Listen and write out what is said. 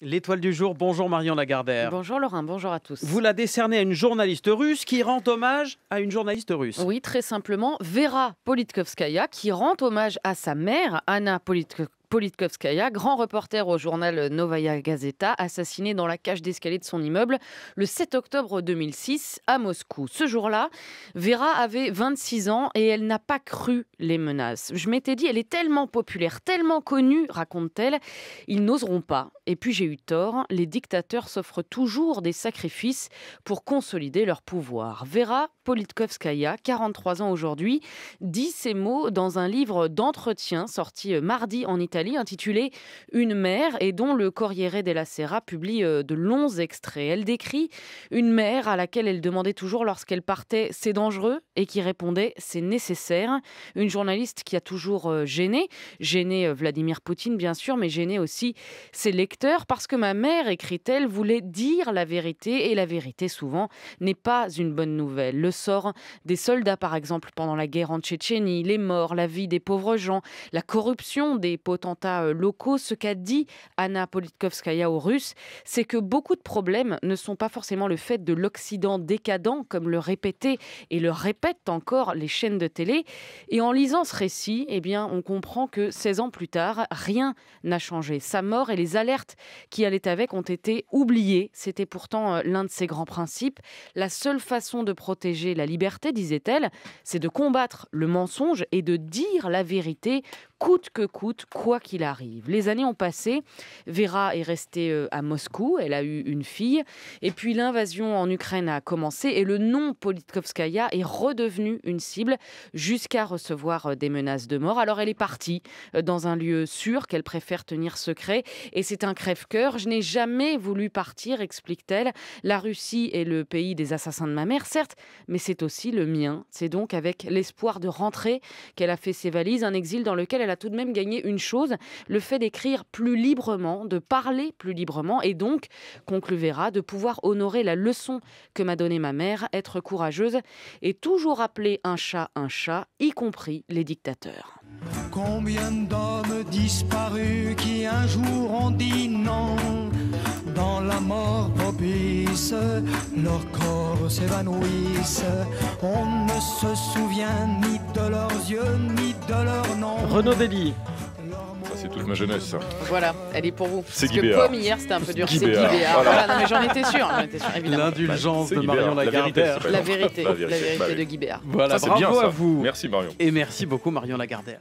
L'étoile du jour, bonjour Marion Lagardère. Bonjour Laurent, bonjour à tous. Vous la décernez à une journaliste russe qui rend hommage à une journaliste russe. Oui, très simplement, Vera Politkovskaya qui rend hommage à sa mère, Anna Politkovskaya, grand reporter au journal Novaya Gazeta, assassiné dans la cage d'escalier de son immeuble le 7 octobre 2006 à Moscou. Ce jour-là, Vera avait 26 ans et elle n'a pas cru les menaces. Je m'étais dit, elle est tellement populaire, tellement connue, raconte-t-elle, ils n'oseront pas. Et puis j'ai eu tort, les dictateurs s'offrent toujours des sacrifices pour consolider leur pouvoir. Vera Politkovskaya, 43 ans aujourd'hui, dit ces mots dans un livre d'entretien sorti mardi en Italie, intitulé « Une mère » et dont le Corriere della Sera publie de longs extraits. Elle décrit une mère à laquelle elle demandait toujours lorsqu'elle partait « c'est dangereux » et qui répondait « c'est nécessaire ». Une journaliste qui a toujours gêné Vladimir Poutine bien sûr, mais gêné aussi ses lecteurs parce que ma mère, écrit-elle, voulait dire la vérité et la vérité souvent n'est pas une bonne nouvelle. Le sort des soldats par exemple pendant la guerre en Tchétchénie, les morts, la vie des pauvres gens, la corruption des potentats locaux. Ce qu'a dit Anna Politkovskaya aux Russes, c'est que beaucoup de problèmes ne sont pas forcément le fait de l'Occident décadent, comme le répétaient et le répètent encore les chaînes de télé. Et en lisant ce récit, eh bien, on comprend que 16 ans plus tard, rien n'a changé. Sa mort et les alertes qui allaient avec ont été oubliées. C'était pourtant l'un de ses grands principes. La seule façon de protéger la liberté, disait-elle, c'est de combattre le mensonge et de dire la vérité coûte que coûte, quoi qu'il arrive. Les années ont passé, Vera est restée à Moscou, elle a eu une fille, et puis l'invasion en Ukraine a commencé et le nom Politkovskaya est redevenu une cible jusqu'à recevoir des menaces de mort. Alors elle est partie dans un lieu sûr qu'elle préfère tenir secret et c'est un crève-cœur. Je n'ai jamais voulu partir, explique-t-elle. La Russie est le pays des assassins de ma mère, certes, mais c'est aussi le mien. C'est donc avec l'espoir de rentrer qu'elle a fait ses valises, un exil dans lequel elle a tout de même gagné une chose, le fait d'écrire plus librement, de parler plus librement et donc, conclut Vera, de pouvoir honorer la leçon que m'a donnée ma mère, être courageuse et toujours appeler un chat, y compris les dictateurs. Combien d'hommes disparus qui un jour ont dit non, dans la mort propice, leurs corps s'évanouissent. On ne se souvient ni de leurs yeux, ni de leur nom. Renaud Dely. Ça, c'est toute ma jeunesse. Ça. Voilà, elle est pour vous. C'est Parce que Guy Béard. comme hier, c'était un peu dur. Guy C'est Guy Béard. Béard. Voilà. Voilà, non, mais j'en étais sûr, évidemment. L'indulgence C'est de Guy Marion Béard. Lagardère. La vérité Bah oui. de Guy Béard. Voilà, Ça, c'est bien, bravo ça. à vous. Merci Marion. Et merci beaucoup Marion Lagardère.